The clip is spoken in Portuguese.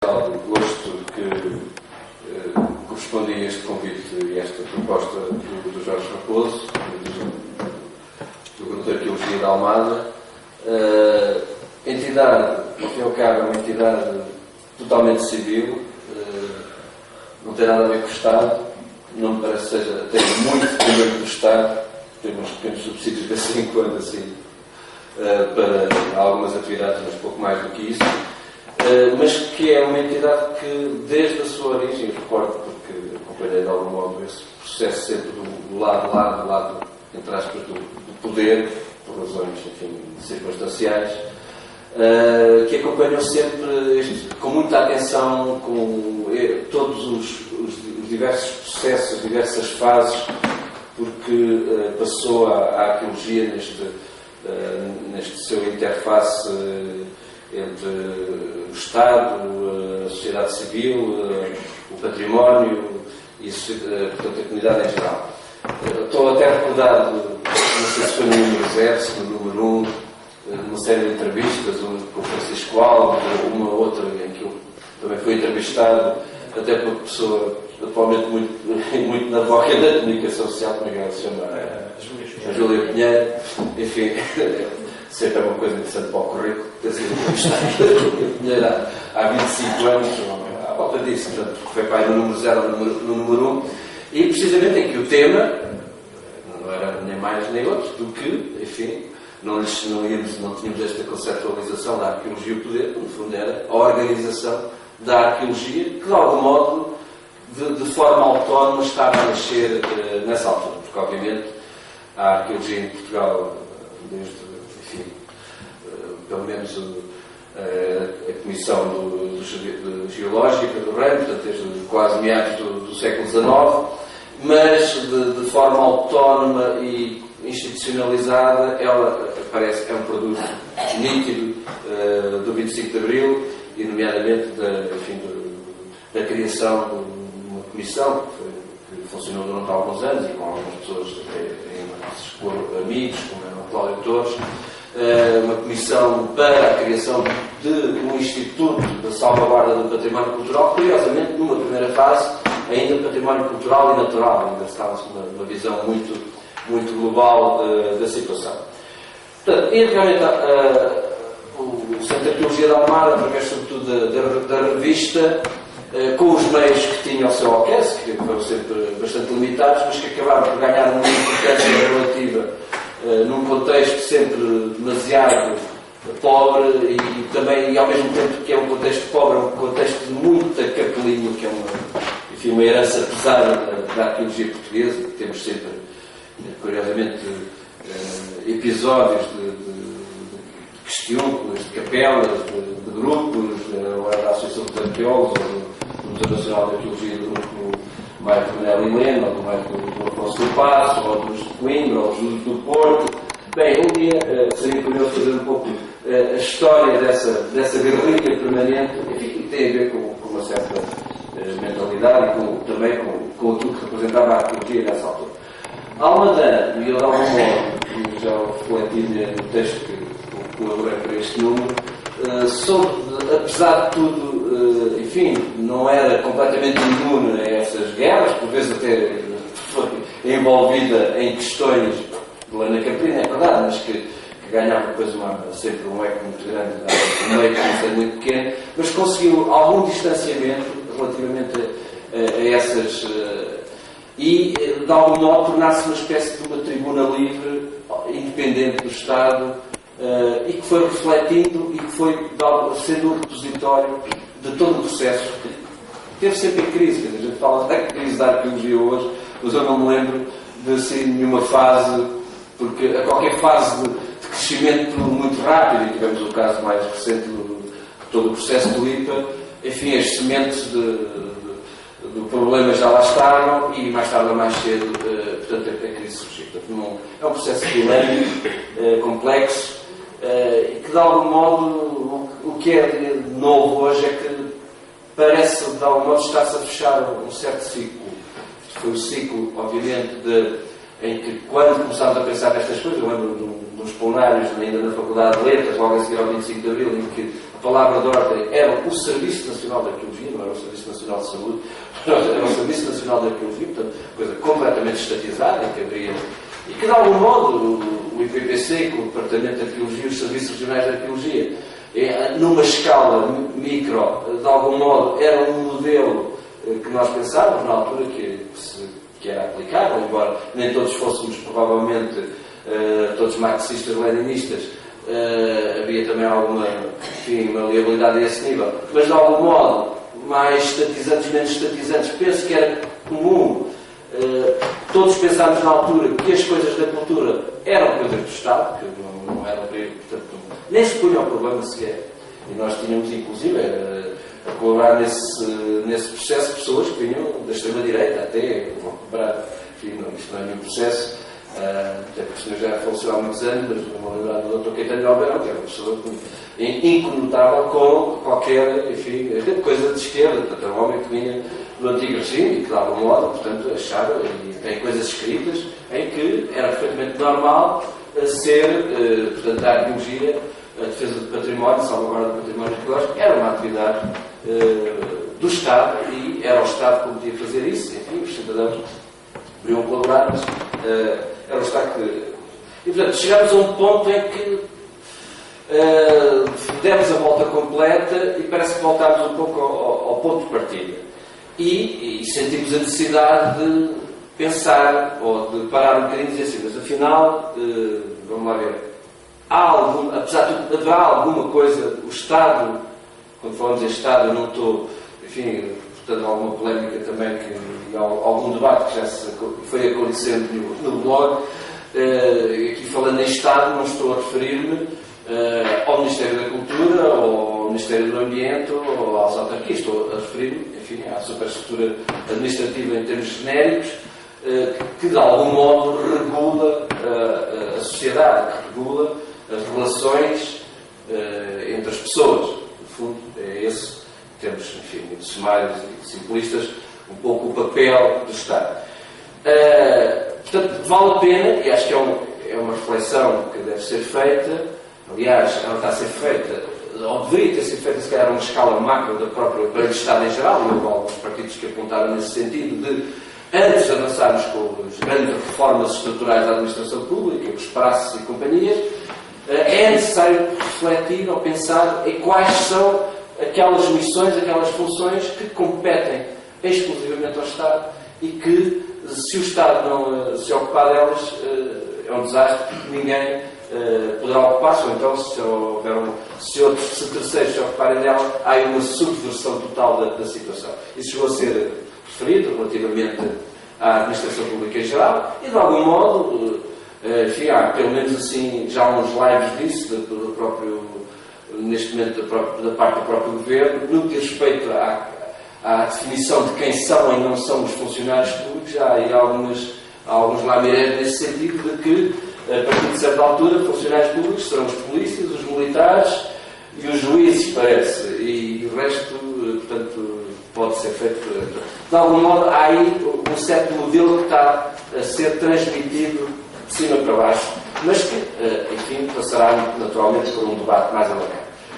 gosto que correspondi a este convite e a esta proposta do Jorge Raposo, do Grupo de Arqueologia da Almada. A entidade, ao fim e ao cabo, é uma entidade totalmente civil, não tem nada a ver com o Estado, não me parece que seja, tem muito dinheiro do Estado, tem uns pequenos subsídios de vez em quando, assim, para algumas atividades, mas pouco mais do que isso, mas que é uma entidade que, desde a sua origem, recordo, porque acompanhei de algum modo esse processo sempre do lado, entre aspas, do poder, por razões, enfim, circunstanciais, que acompanham sempre com muita atenção com todos os diversos processos, as diversas fases, porque passou à arqueologia neste seu interface entre o Estado, a sociedade civil, o património e portanto, a comunidade em geral. Estou até recordado, não sei se foi no número 0, se no número 1, numa série de entrevistas, uma com o Francisco Alves, uma outra em que eu também fui entrevistado, até por uma pessoa atualmente muito na voga da comunicação social, como é que ela se chama? A Júlia Pinheiro. Enfim, sempre é uma coisa interessante para o currículo, ter sido entrevistado pela Júlia Pinheiro há 25 anos, à volta disso, portanto, foi para aí no número 0 ou no número 1, e precisamente em que o tema não era nem mais nem outro do que, enfim, não tínhamos esta conceptualização da arqueologia e o poder, no fundo era a organização da arqueologia, que de algum modo, de forma autónoma, estava a nascer nessa altura, porque obviamente a arqueologia em Portugal, desde, enfim, pelo menos a Comissão Geológica do Reino, portanto, desde quase meados do século XIX, mas de forma autónoma e institucionalizada, ela parece que é um produto nítido do 25 de Abril e, nomeadamente, da criação de uma comissão que funcionou durante alguns anos e com algumas pessoas amigos, como eram Cláudio Torres, uma comissão para a criação de um Instituto de Salvaguarda do Património Cultural, curiosamente, numa primeira fase, ainda património cultural e natural, ainda estava numa visão muito global da situação. Portanto, realmente o Centro de Arqueologia da Almada, através sobretudo da revista, com os meios que tinha ao seu alcance, que foram sempre bastante limitados, mas que acabaram por ganhar uma importância relativa num contexto sempre demasiado pobre e também, ao mesmo tempo que é um contexto pobre, é um contexto de muita capelinha, que é uma herança pesada da arqueologia portuguesa, que temos sempre, curiosamente, episódios de questiúnculos, de capelas, de grupos, da Associação dos Arqueólogos, do Museu Nacional de Arqueologia do grupo Mário Cornélio Helena, ou do Mário do Afonso do Paço, ou dos de Coimbra, ou dos do Porto. Bem, um dia seria curioso fazer um pouco a história dessa guerrilha permanente, enfim, que tem a ver com uma certa mentalidade e também com aquilo que representava a arqueologia nessa altura. Almadã, e eu de algum modo, já refleti no texto que colaborei para este número, apesar de tudo, enfim, não era completamente imune a essas guerras, por vezes até foi envolvida em questões de Lana Caprina, é verdade, mas que ganhava depois sempre um eco muito grande, um meio que não muito pequeno, mas conseguiu algum distanciamento relativamente a essas e, de algum modo, tornar-se uma espécie de uma tribuna livre, independente do Estado, e que foi refletindo e que foi sendo um repositório de todo o processo que teve sempre em crise. Quer dizer, a gente fala da crise da arqueologia hoje, mas eu não me lembro de ser nenhuma fase, porque a qualquer fase de crescimento muito rápido, e tivemos o caso mais recente de todo o processo do IPA, enfim, as sementes do problema já lá estavam e mais tarde ou mais cedo, portanto, a crise surgiu. Portanto, é um processo dinâmico, complexo, e que de algum modo o que é novo hoje é que parece de algum modo estar-se a fechar um certo ciclo. Foi o ciclo, obviamente, em que quando começámos a pensar nestas coisas, eu lembro de uns plenários ainda na Faculdade de Letras, logo a seguir ao 25 de Abril, em que palavra de ordem era o Serviço Nacional de Arqueologia, não era o Serviço Nacional de Saúde, era o Serviço Nacional de Arqueologia, portanto, coisa completamente estatizada, em que haveria, e que de algum modo o IPPC, com o Departamento de Arqueologia e os Serviços Regionais de Arqueologia, numa escala micro, de algum modo, era um modelo que nós pensávamos na altura que era aplicável, embora nem todos fôssemos provavelmente todos marxistas-leninistas, havia também alguma, enfim, maleabilidade a esse nível, mas de algum modo, mais estatizantes, menos estatizantes, penso que era comum. Todos pensámos na altura que as coisas da cultura eram coisas do Estado, que não eram, portanto, nem se punha o problema sequer. E nós tínhamos, inclusive, a colaborar nesse processo pessoas que vinham da extrema-direita, até, vão cobrar, enfim, isto não é nenhum processo, até porque o senhor já faleceu há muitos anos, mas não vou lembrar do Dr. Caetano Albeirão, que era uma pessoa incomutável com qualquer, enfim, coisa de esquerda, portanto, era um homem que vinha do antigo regime e que, de algum modo, portanto, achava, e tem coisas escritas, em que era perfeitamente normal ser, portanto, a arqueologia, a defesa do património, a salvaguarda do património arqueológico, era uma atividade do Estado e era o Estado que podia fazer isso, enfim, os cidadãos poderiam colaborar, mas era o Estado que... E, portanto, chegámos a um ponto em que demos a volta completa e parece que voltámos um pouco ao ponto de partida. E sentimos a necessidade de pensar, ou de parar um bocadinho e dizer assim, mas afinal, vamos lá ver, apesar de tudo, haverá alguma coisa, o Estado, quando falamos em Estado, eu não estou, enfim, portanto, alguma polémica também, algum debate que já foi acontecendo no blog, aqui falando em Estado, não estou a referir-me ao Ministério da Cultura, ou ao Ministério do Ambiente, ou aos autarquias, estou a referir-me, enfim, à superestrutura administrativa em termos genéricos, que de algum modo regula a sociedade, que regula as relações entre as pessoas. No fundo, é esse, em termos, enfim, muito sumários e simplistas, um pouco o papel do Estado. Portanto, vale a pena, e acho que é uma reflexão que deve ser feita, aliás, ela está a ser feita, ou deveria ter sido feita, se calhar, a uma escala macro da própria do Estado em geral, e houve alguns partidos que apontaram nesse sentido, de antes de avançarmos com as grandes reformas estruturais da administração pública, os praças e companhias, é necessário refletir ou pensar em quais são aquelas missões, aquelas funções que competem exclusivamente ao Estado e que, se o Estado não se ocupar delas, é um desastre, porque ninguém poderá ocupar-se, ou então, se outros terceiros se ocuparem dela, há aí uma subversão total da situação. Isso chegou a ser referido relativamente à administração pública em geral e, de algum modo, enfim, há pelo menos assim já uns lives disso, do próprio, neste momento, da parte do próprio governo, no que respeita à definição de quem são e não são os funcionários públicos. Já há aí alguns lamirés nesse sentido de que, a partir de certa altura, funcionários públicos serão os polícias, os militares e os juízes, parece, e o resto, portanto, pode ser feito. De algum modo, há aí um certo modelo que está a ser transmitido de cima para baixo, mas que, enfim, passará naturalmente por um debate mais alargado.